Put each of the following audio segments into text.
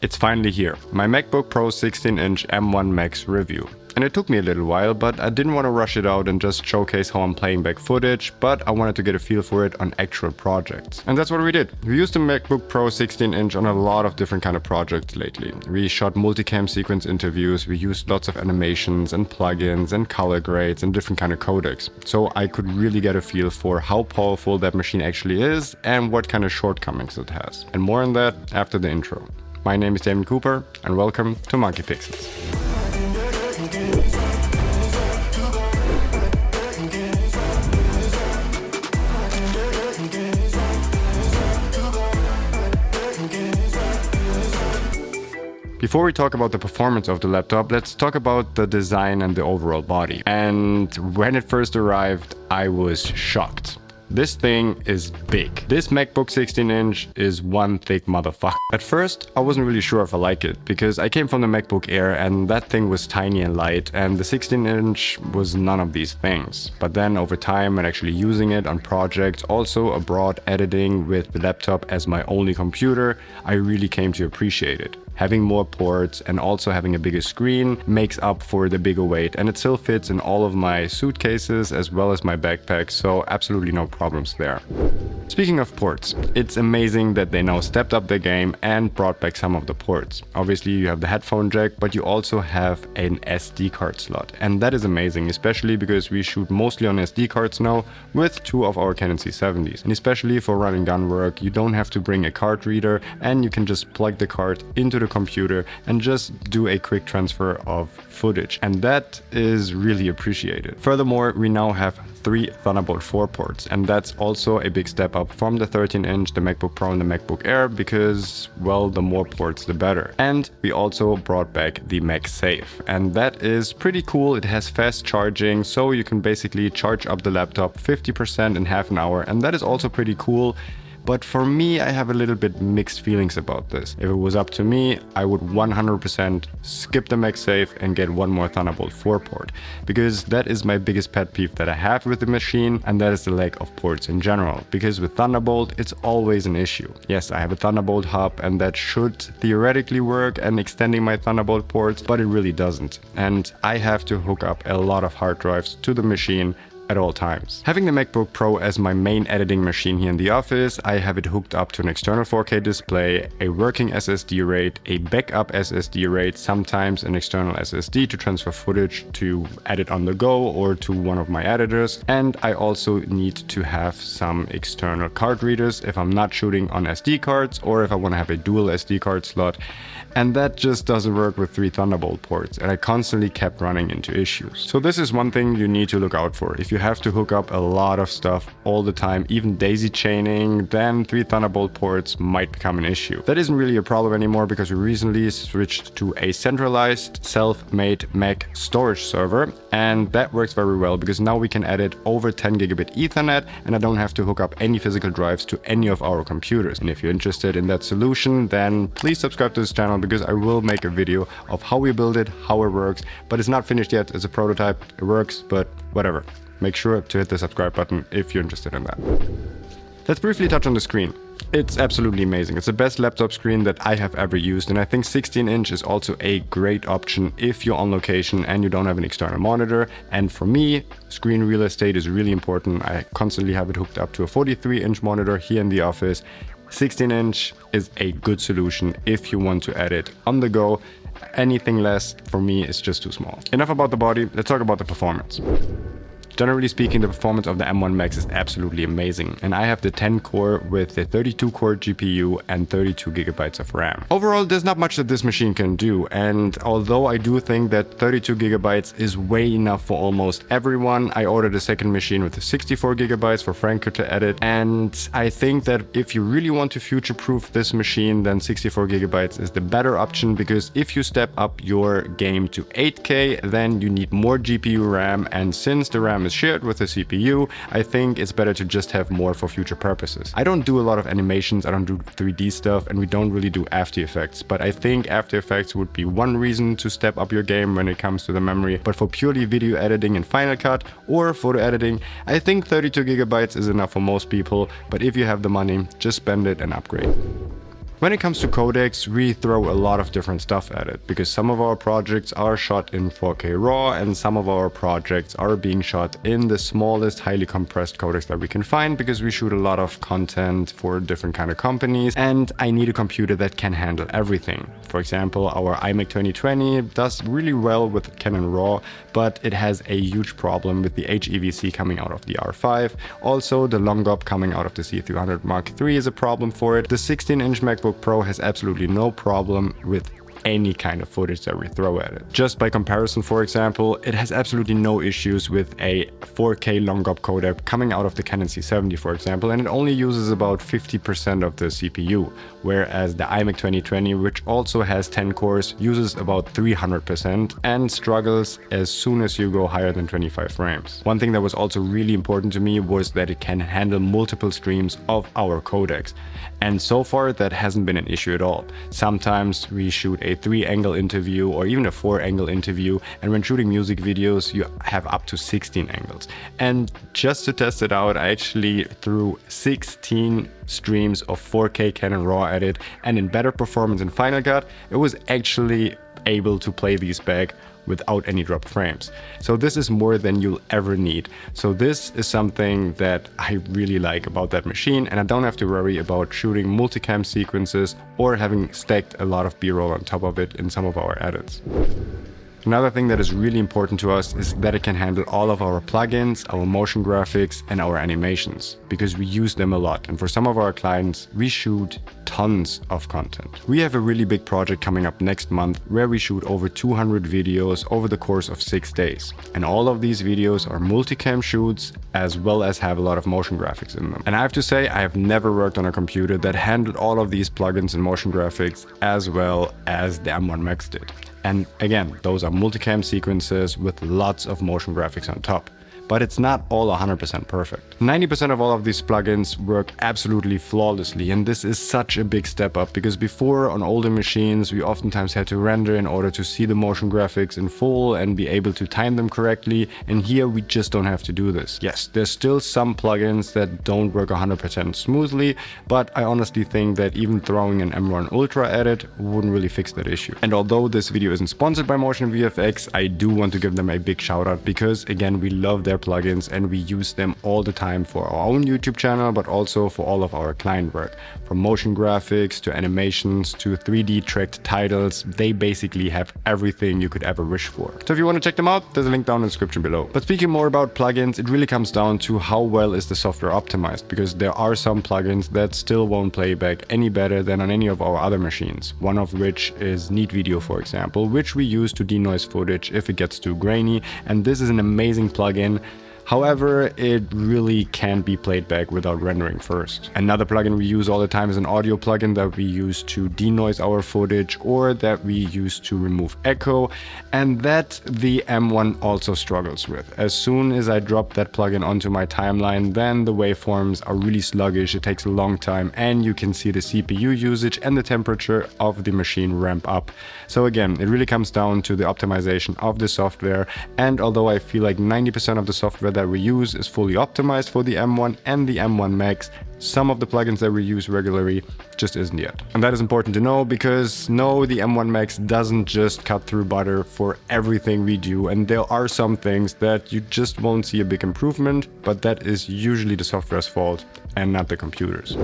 It's finally here, my MacBook Pro 16-inch M1 Max review. And it took me a little while, but I didn't want to rush it out and just showcase how I'm playing back footage, but I wanted to get a feel for it on actual projects. And that's what we did. We used the MacBook Pro 16-inch on a lot of different kind of projects lately. We shot multicam sequence interviews, we used lots of animations and plugins and color grades and different kind of codecs. So I could really get a feel for how powerful that machine actually is and what kind of shortcomings it has. And more on that after the intro. My name is Damon Cooper and welcome to Monkey Pixels. Before we talk about the performance of the laptop, let's talk about the design and the overall body. And when it first arrived, I was shocked. This thing is big. This MacBook 16-inch is one thick motherfucker. At first, I wasn't really sure if I like it, because I came from the MacBook Air and that thing was tiny and light, and the 16-inch was none of these things. But then over time and actually using it on projects, also abroad editing with the laptop as my only computer, I really came to appreciate it. Having more ports and also having a bigger screen makes up for the bigger weight, and it still fits in all of my suitcases as well as my backpack, so absolutely no problems there. Speaking of ports, it's amazing that they now stepped up their game and brought back some of the ports. Obviously you have the headphone jack, but you also have an SD card slot, and that is amazing, especially because we shoot mostly on SD cards now with two of our Canon C70s. And especially for run and gun work, you don't have to bring a card reader and you can just plug the card into the computer and just do a quick transfer of footage, and that is really appreciated. Furthermore, we now have 3 Thunderbolt 4 ports, and that's also a big step up from the 13-inch, the MacBook Pro and the MacBook Air, because, well, the more ports the better. And we also brought back the MagSafe, and that is pretty cool. It has fast charging, so you can basically charge up the laptop 50% in half an hour, and that is also pretty cool. But for me, I have a little bit mixed feelings about this. If it was up to me, I would 100% skip the MagSafe and get one more Thunderbolt 4 port, because that is my biggest pet peeve that I have with the machine, and that is the lack of ports in general. Because with Thunderbolt, it's always an issue. Yes, I have a Thunderbolt hub and that should theoretically work and extending my Thunderbolt ports, but it really doesn't. And I have to hook up a lot of hard drives to the machine at all times. Having the MacBook Pro as my main editing machine here in the office, I have it hooked up to an external 4K display, a working SSD RAID, a backup SSD RAID, sometimes an external SSD to transfer footage to edit on the go or to one of my editors. And I also need to have some external card readers if I'm not shooting on SD cards or if I want to have a dual SD card slot. And that just doesn't work with 3 Thunderbolt ports, and I constantly kept running into issues. So this is one thing you need to look out for. If you have to hook up a lot of stuff all the time, even daisy chaining, then 3 Thunderbolt ports might become an issue. That isn't really a problem anymore because we recently switched to a centralized self-made Mac storage server, and that works very well because now we can edit over 10 gigabit Ethernet and I don't have to hook up any physical drives to any of our computers. And if you're interested in that solution, then please subscribe to this channel, because I will make a video of how we build it, how it works, but it's not finished yet. It's a prototype. It works, but whatever. Make sure to hit the subscribe button if you're interested in that. Let's briefly touch on the screen. It's absolutely amazing. It's the best laptop screen that I have ever used, and I think 16-inch is also a great option if you're on location and you don't have an external monitor. And for me, screen real estate is really important. I constantly have it hooked up to a 43-inch monitor here in the office. 16-inch is a good solution if you want to edit on the go. Anything less, for me, is just too small. Enough about the body, let's talk about the performance. Generally speaking, the performance of the M1 Max is absolutely amazing, and I have the 10 core with the 32 core GPU and 32 gigabytes of RAM. Overall, there's not much that this machine can do, and although I do think that 32 gigabytes is way enough for almost everyone, I ordered a second machine with the 64 gigabytes for Franco to edit, and I think that if you really want to future-proof this machine, then 64 gigabytes is the better option, because if you step up your game to 8K, then you need more GPU RAM, and since the RAM is shared with the CPU, I think it's better to just have more for future purposes. I don't do a lot of animations, I don't do 3D stuff, and we don't really do After Effects, but I think After Effects would be one reason to step up your game when it comes to the memory. But for purely video editing in Final Cut or photo editing, I think 32 gigabytes is enough for most people, but if you have the money, just spend it and upgrade. When it comes to codecs, we throw a lot of different stuff at it because some of our projects are shot in 4K RAW and some of our projects are being shot in the smallest highly compressed codecs that we can find because we shoot a lot of content for different kind of companies and I need a computer that can handle everything. For example, our iMac 2020 does really well with Canon RAW, but it has a huge problem with the HEVC coming out of the R5. Also, the long GOP coming out of the C300 Mark III is a problem for it. The 16-inch MacBook Pro has absolutely no problem with any kind of footage that we throw at it. Just by comparison, for example, it has absolutely no issues with a 4K long GOP codec coming out of the Canon C70, for example, and it only uses about 50% of the CPU, whereas the iMac 2020, which also has 10 cores, uses about 300% and struggles as soon as you go higher than 25 frames. One thing that was also really important to me was that it can handle multiple streams of our codecs, and so far that hasn't been an issue at all. Sometimes we shoot a 3-angle interview or even a 4-angle interview, and when shooting music videos you have up to 16 angles. And just to test it out, I actually threw 16 streams of 4K Canon RAW at it, and in better performance in Final Cut it was actually able to play these back without any dropped frames. So this is more than you'll ever need. So this is something that I really like about that machine, and I don't have to worry about shooting multicam sequences or having stacked a lot of B-roll on top of it in some of our edits. Another thing that is really important to us is that it can handle all of our plugins, our motion graphics and our animations, because we use them a lot, and for some of our clients we shoot tons of content. We have a really big project coming up next month where we shoot over 200 videos over the course of 6 days, and all of these videos are multicam shoots as well as have a lot of motion graphics in them. And I have to say, I have never worked on a computer that handled all of these plugins and motion graphics as well as the M1 Max did. And again, those are multicam sequences with lots of motion graphics on top. But it's not all 100% perfect. 90% of all of these plugins work absolutely flawlessly, and this is such a big step up because before on older machines we oftentimes had to render in order to see the motion graphics in full and be able to time them correctly, and here we just don't have to do this. Yes, there's still some plugins that don't work 100% smoothly, but I honestly think that even throwing an M1 Ultra at it wouldn't really fix that issue. And although this video isn't sponsored by Motion VFX, I do want to give them a big shout out because again, we love their plugins and we use them all the time for our own YouTube channel, but also for all of our client work. From motion graphics to animations to 3D tracked titles, they basically have everything you could ever wish for. So if you want to check them out, there's a link down in the description below. But speaking more about plugins, it really comes down to how well is the software optimized, because there are some plugins that still won't play back any better than on any of our other machines. One of which is Neat Video, for example, which we use to denoise footage if it gets too grainy, and this is an amazing plugin. However, it really can't be played back without rendering first. Another plugin we use all the time is an audio plugin that we use to denoise our footage or that we use to remove echo, and that the M1 also struggles with. As soon as I drop that plugin onto my timeline, then the waveforms are really sluggish, it takes a long time, and you can see the CPU usage and the temperature of the machine ramp up. So again, it really comes down to the optimization of the software, and although I feel like 90% of the software that we use is fully optimized for the M1 and the M1 Max, some of the plugins that we use regularly just isn't yet. And that is important to know because no, the M1 Max doesn't just cut through butter for everything we do, and there are some things that you just won't see a big improvement, but that is usually the software's fault and not the computer's.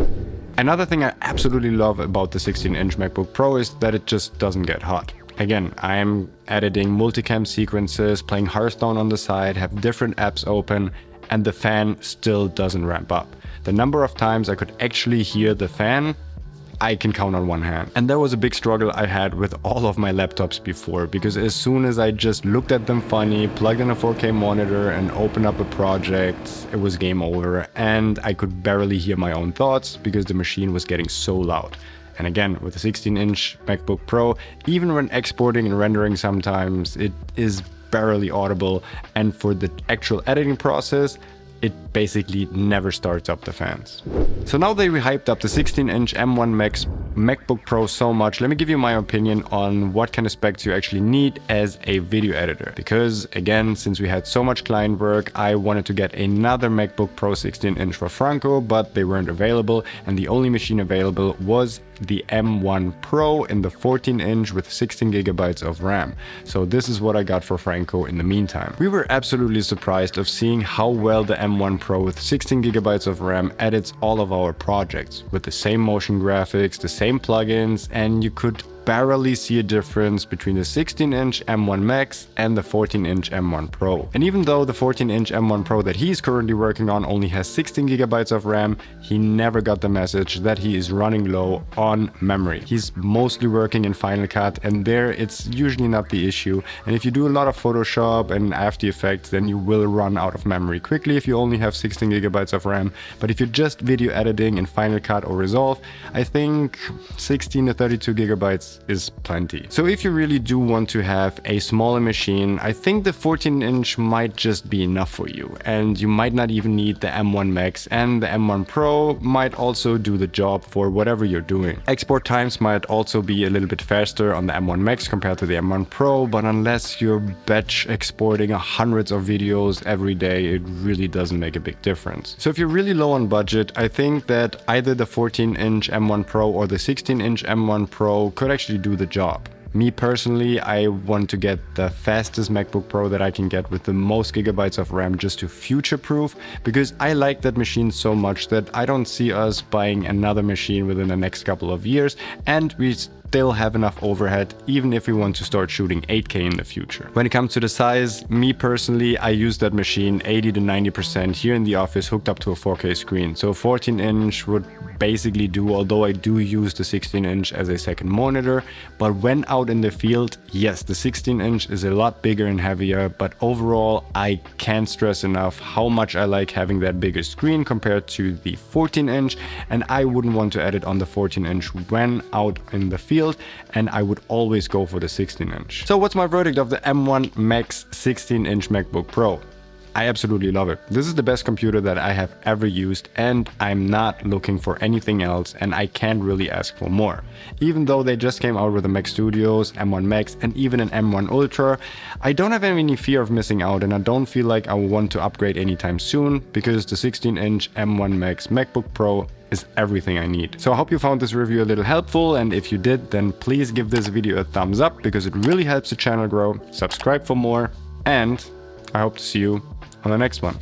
Another thing I absolutely love about the 16-inch MacBook Pro is that it just doesn't get hot. Again, I'm editing multicam sequences, playing Hearthstone on the side, have different apps open, and the fan still doesn't ramp up. The number of times I could actually hear the fan, I can count on one hand. And that was a big struggle I had with all of my laptops before, because as soon as I just looked at them funny, plugged in a 4K monitor and opened up a project, it was game over, and I could barely hear my own thoughts because the machine was getting so loud. And again, with the 16-inch MacBook Pro, even when exporting and rendering sometimes, it is barely audible. And for the actual editing process, it basically never starts up the fans. So now they hyped up the 16-inch M1 Max MacBook Pro so much, let me give you my opinion on what kind of specs you actually need as a video editor. Because again, since we had so much client work, I wanted to get another MacBook Pro 16-inch for Franco, but they weren't available, and the only machine available was the M1 Pro in the 14-inch with 16 gigabytes of RAM. So this is what I got for Franco in the meantime. We were absolutely surprised of seeing how well the M1 Pro with 16 gigabytes of RAM edits all of our projects with the same motion graphics, the same plugins, and you could barely see a difference between the 16-inch M1 Max and the 14-inch M1 Pro. And even though the 14-inch M1 Pro that he's currently working on only has 16 gigabytes of RAM, he never got the message that he is running low on memory. He's mostly working in Final Cut, and there it's usually not the issue. And if you do a lot of Photoshop and After Effects, then you will run out of memory quickly if you only have 16 gigabytes of RAM. But if you're just video editing in Final Cut or Resolve, I think 16 to 32 gigabytes is plenty. So if you really do want to have a smaller machine, I think the 14-inch might just be enough for you, and you might not even need the M1 Max, and the M1 Pro might also do the job for whatever you're doing. Export times might also be a little bit faster on the M1 Max compared to the M1 Pro, but unless you're batch exporting hundreds of videos every day, it really doesn't make a big difference. So if you're really low on budget, I think that either the 14-inch M1 Pro or the 16-inch M1 Pro could actually do the job. Me personally, I want to get the fastest MacBook Pro that I can get with the most gigabytes of RAM just to future-proof, because I like that machine so much that I don't see us buying another machine within the next couple of years, and we still have enough overhead even if we want to start shooting 8K in the future. When it comes to the size, me personally, I use that machine 80 to 90% here in the office hooked up to a 4K screen. So 14-inch would basically do, although I do use the 16-inch as a second monitor. But when out in the field, yes, the 16-inch is a lot bigger and heavier, but overall I can't stress enough how much I like having that bigger screen compared to the 14-inch, and I wouldn't want to edit on the 14-inch when out in the field, and I would always go for the 16-inch. So what's my verdict of the M1 Max 16-inch MacBook Pro? I absolutely love it. This is the best computer that I have ever used, and I'm not looking for anything else, and I can't really ask for more. Even though they just came out with the Mac Studios, M1 Max, and even an M1 Ultra, I don't have any fear of missing out, and I don't feel like I want to upgrade anytime soon, because the 16-inch M1 Max MacBook Pro is everything I need. So I hope you found this review a little helpful, and if you did, then please give this video a thumbs up because it really helps the channel grow. Subscribe for more, and I hope to see you on the next one.